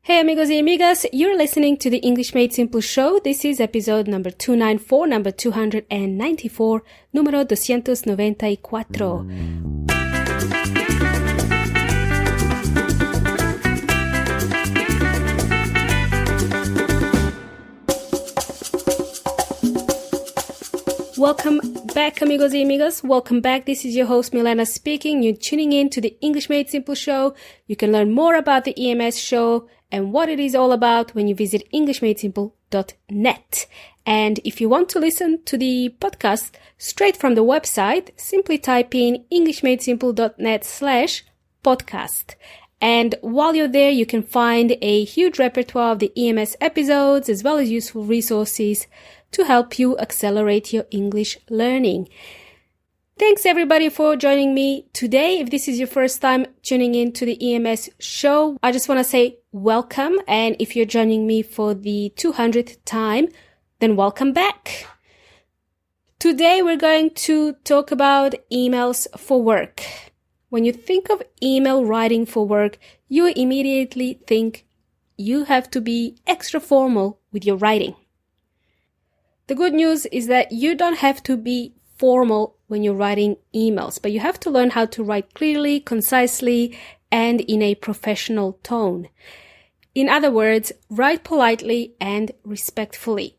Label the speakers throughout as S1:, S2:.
S1: Hey amigos y amigas, you're listening to the English Made Simple show. This is episode number 294, number 294, número 294. Welcome back, amigos y amigas. Welcome back. This is your host, Milena speaking. You're tuning in to the English Made Simple show. You can learn more about the EMS show and what it is all about when you visit englishmadesimple.net. And if you want to listen to the podcast straight from the website, simply type in englishmadesimple.net/podcast. And while you're there, you can find a huge repertoire of the EMS episodes as well as useful resources to help you accelerate your English learning. Thanks everybody for joining me today. If this is your first time tuning in to the EMS show, I just want to say welcome. And if you're joining me for the 200th time, then welcome back. Today we're going to talk about emails for work. When you think of email writing for work, you immediately think you have to be extra formal with your writing. The good news is that you don't have to be formal when you're writing emails, but you have to learn how to write clearly, concisely, and in a professional tone. In other words, write politely and respectfully.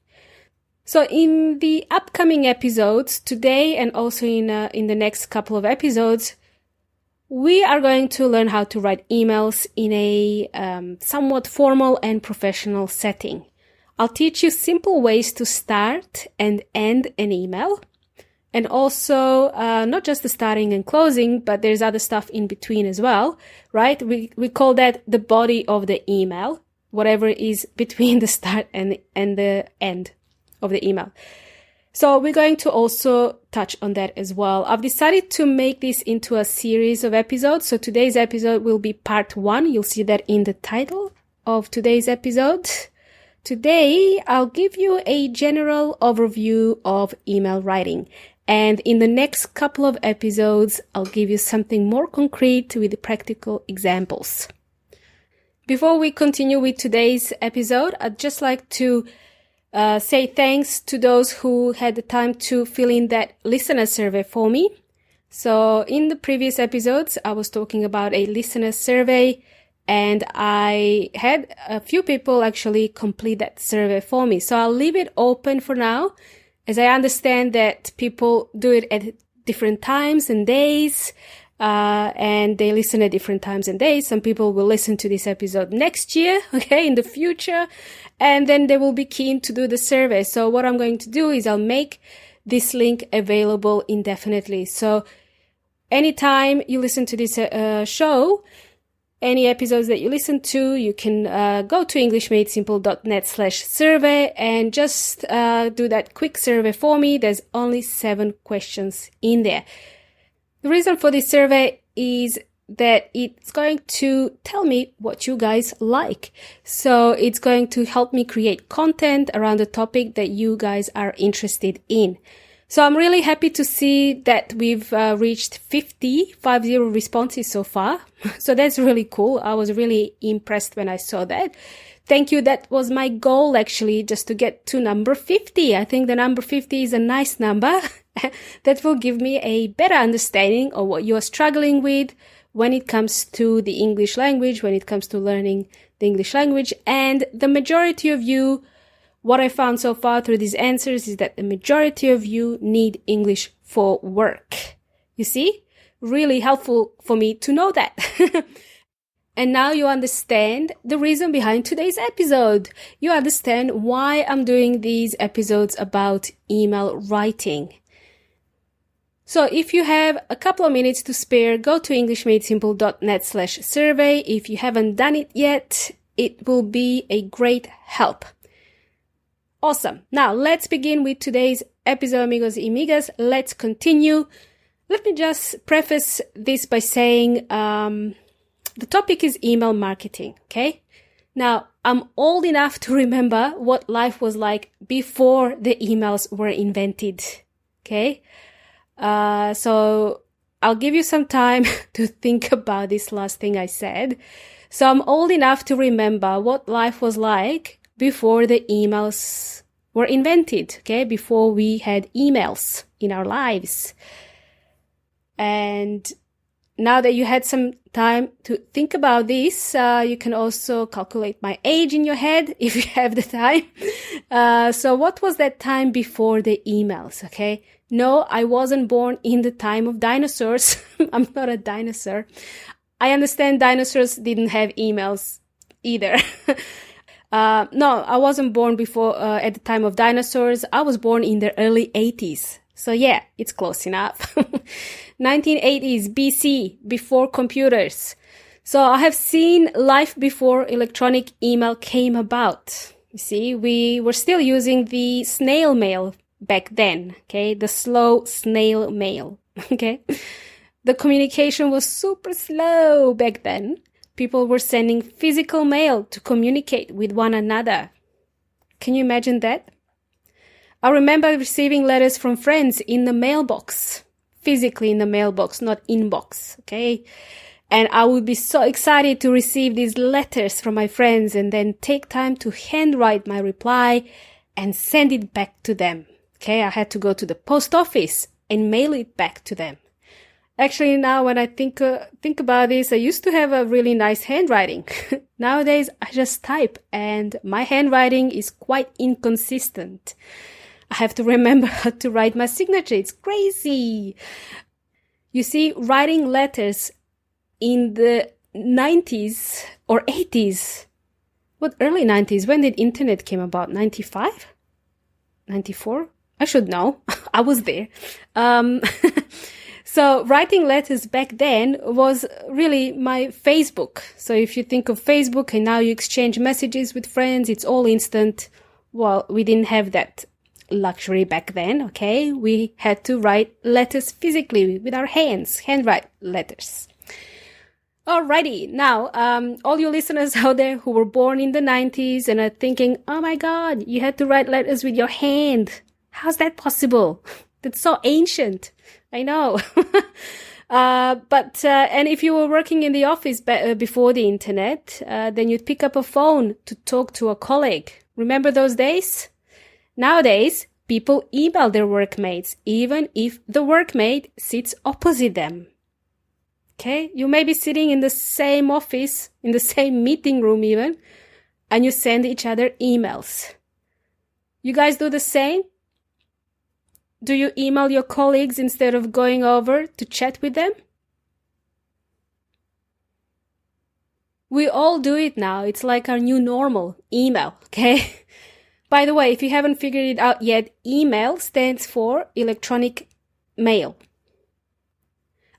S1: So in the upcoming episodes, today and also in the next couple of episodes, we are going to learn how to write emails in a somewhat formal and professional setting. I'll teach you simple ways to start and end an email. And also, not just the starting and closing, but there's other stuff in between as well, right? We call that the body of the email, whatever is between the start and the end of the email. So we're going to also touch on that as well. I've decided to make this into a series of episodes. So today's episode will be part 1. You'll see that in the title of today's episode. Today, I'll give you a general overview of email writing. And in the next couple of episodes, I'll give you something more concrete with practical examples. Before we continue with today's episode, I'd just like to say thanks to those who had the time to fill in that listener survey for me. So in the previous episodes, I was talking about a listener survey, and I had a few people actually complete that survey for me. So I'll leave it open for now, as I understand that people do it at different times and days, and they listen at different times and days. Some people will listen to this episode next year, okay, in the future, and then they will be keen to do the survey. So what I'm going to do is I'll make this link available indefinitely. So anytime you listen to this show, any episodes that you listen to, you can go to englishmadesimple.net/survey and just do that quick survey for me. There's only 7 questions in there. The reason for this survey is that it's going to tell me what you guys like. So it's going to help me create content around the topic that you guys are interested in. So I'm really happy to see that we've reached 50 responses so far. So that's really cool. I was really impressed when I saw that. Thank you. That was my goal, actually, just to get to number 50. I think the number 50 is a nice number that will give me a better understanding of what you're struggling with when it comes to the English language, when it comes to learning the English language. And the majority of you, what I found so far through these answers is that the majority of you need English for work. You see? Really helpful for me to know that. And now you understand the reason behind today's episode. You understand why I'm doing these episodes about email writing. So if you have a couple of minutes to spare, go to englishmadesimple.net/survey. If you haven't done it yet, it will be a great help. Awesome. Now let's begin with today's episode, amigos y amigas. Let's continue. Let me just preface this by saying the topic is email marketing, okay? Now, I'm old enough to remember what life was like before the emails were invented, okay? So I'll give you some time to think about this last thing I said. So I'm old enough to remember what life was like before the emails were invented, okay? Before we had emails in our lives. And now that you had some time to think about this, you can also calculate my age in your head if you have the time. So what was that time before the emails, okay? No, I wasn't born in the time of dinosaurs. I'm not a dinosaur. I understand dinosaurs didn't have emails either. No, I wasn't born before at the time of dinosaurs. I was born in the early 80s. So yeah, it's close enough. 1980s BC, before computers. So I have seen life before electronic email came about. You see, we were still using the snail mail back then, okay? The slow snail mail, okay? The communication was super slow back then. People were sending physical mail to communicate with one another. Can you imagine that? I remember receiving letters from friends in the mailbox, physically in the mailbox, not inbox, okay? And I would be so excited to receive these letters from my friends and then take time to handwrite my reply and send it back to them, okay? I had to go to the post office and mail it back to them. Actually, now when I think about this, I used to have a really nice handwriting. Nowadays, I just type and my handwriting is quite inconsistent. I have to remember how to write my signature. It's crazy. You see, writing letters in the 90s or 80s, what early 90s, when did internet came about? 95? 94? I should know. I was there. So writing letters back then was really my Facebook. So if you think of Facebook and now you exchange messages with friends, it's all instant. Well, we didn't have that luxury back then, okay? We had to write letters physically with our hands, handwrite letters. Alrighty, now, all you listeners out there who were born in the 90s and are thinking, oh my God, you had to write letters with your hand. How's that possible? That's so ancient. I know. And if you were working in the office before the internet, then you'd pick up a phone to talk to a colleague. Remember those days? Nowadays, people email their workmates, even if the workmate sits opposite them. Okay? You may be sitting in the same office, in the same meeting room even, and you send each other emails. You guys do the same? Do you email your colleagues instead of going over to chat with them? We all do it now. It's like our new normal, email, okay? By the way, if you haven't figured it out yet, email stands for electronic mail.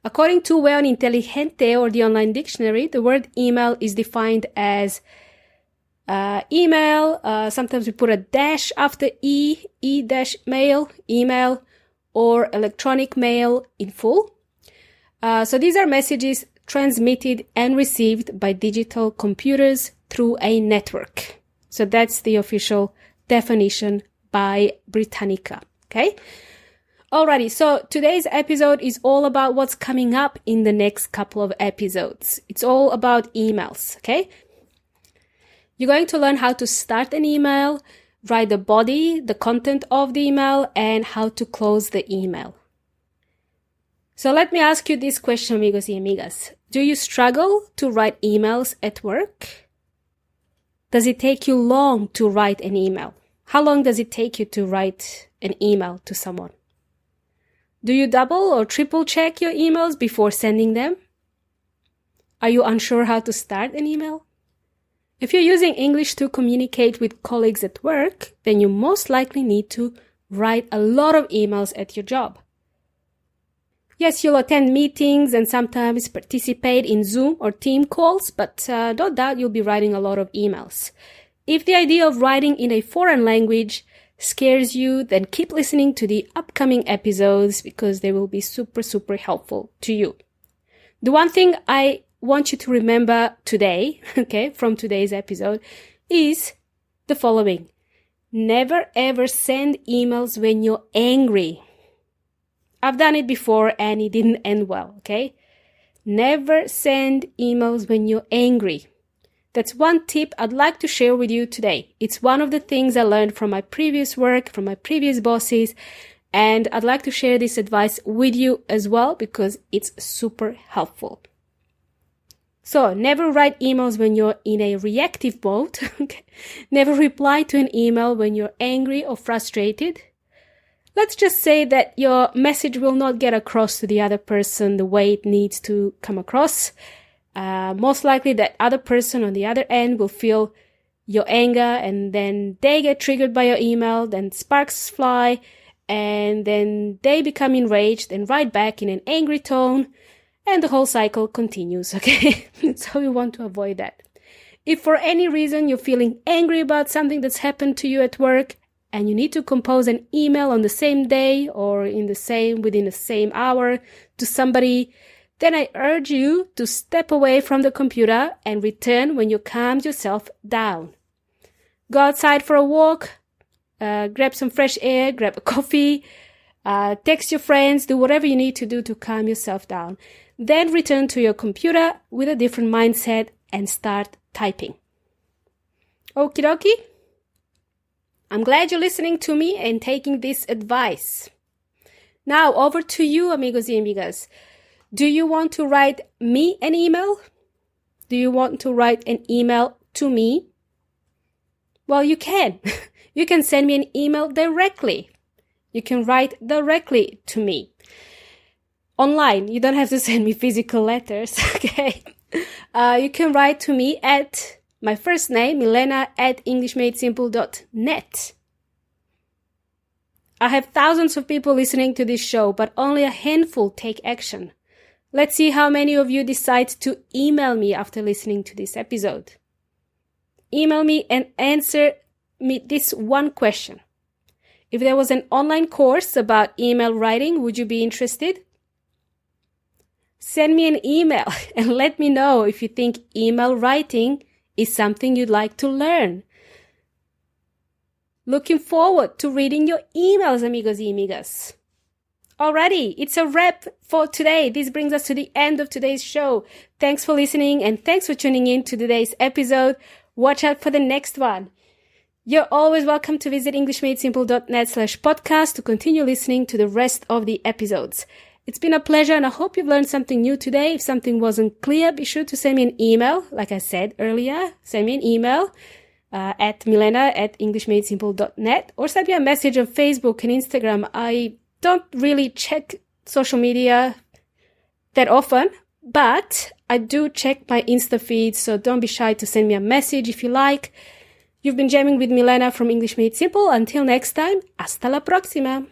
S1: According to Weon Inteligente or the online dictionary, the word email is defined as email, sometimes we put a dash after e-mail, email, or electronic mail in full. So these are messages transmitted and received by digital computers through a network. So that's the official definition by Britannica, okay? Alrighty, so today's episode is all about what's coming up in the next couple of episodes. It's all about emails, okay? You're going to learn how to start an email, write the body, the content of the email, and how to close the email. So let me ask you this question, amigos y amigas. Do you struggle to write emails at work? Does it take you long to write an email? How long does it take you to write an email to someone? Do you double or triple check your emails before sending them? Are you unsure how to start an email? If you're using English to communicate with colleagues at work, then you most likely need to write a lot of emails at your job. Yes, you'll attend meetings and sometimes participate in Zoom or team calls, but don't doubt you'll be writing a lot of emails. If the idea of writing in a foreign language scares you, then keep listening to the upcoming episodes because they will be super, super helpful to you. The one thing I want you to remember today, okay, from today's episode, is the following. Never ever send emails when you're angry. I've done it before and it didn't end well, okay? Never send emails when you're angry. That's one tip I'd like to share with you today. It's one of the things I learned from my previous work, from my previous bosses, and I'd like to share this advice with you as well because it's super helpful. So, never write emails when you're in a reactive mode. Never reply to an email when you're angry or frustrated. Let's just say that your message will not get across to the other person the way it needs to come across. Most likely that other person on the other end will feel your anger, and then they get triggered by your email, then sparks fly, and then they become enraged and write back in an angry tone. And the whole cycle continues, okay? So we want to avoid that. If for any reason you're feeling angry about something that's happened to you at work and you need to compose an email on the same day or within the same hour to somebody, then I urge you to step away from the computer and return when you calmed yourself down. Go outside for a walk, grab some fresh air, grab a coffee, text your friends, do whatever you need to do to calm yourself down. Then return to your computer with a different mindset and start typing. Okie dokie? I'm glad you're listening to me and taking this advice. Now over to you, amigos y amigas. Do you want to write me an email? Do you want to write an email to me? Well, you can. You can send me an email directly. You can write directly to me. Online, you don't have to send me physical letters, okay? You can write to me at my first name, Milena, at englishmadesimple.net. I have thousands of people listening to this show, but only a handful take action. Let's see how many of you decide to email me after listening to this episode. Email me and answer me this one question. If there was an online course about email writing, would you be interested? Send me an email and let me know if you think email writing is something you'd like to learn. Looking forward to reading your emails, amigos y amigas. Alrighty, it's a wrap for today. This brings us to the end of today's show. Thanks for listening and thanks for tuning in to today's episode. Watch out for the next one. You're always welcome to visit englishmadesimple.net/podcast to continue listening to the rest of the episodes. It's been a pleasure and I hope you've learned something new today. If something wasn't clear, be sure to send me an email. Like I said earlier, send me an email at milena@englishmadesimple.net or send me a message on Facebook and Instagram. I don't really check social media that often, but I do check my Insta feed, so don't be shy to send me a message if you like. You've been jamming with Milena from English Made Simple. Until next time, hasta la próxima!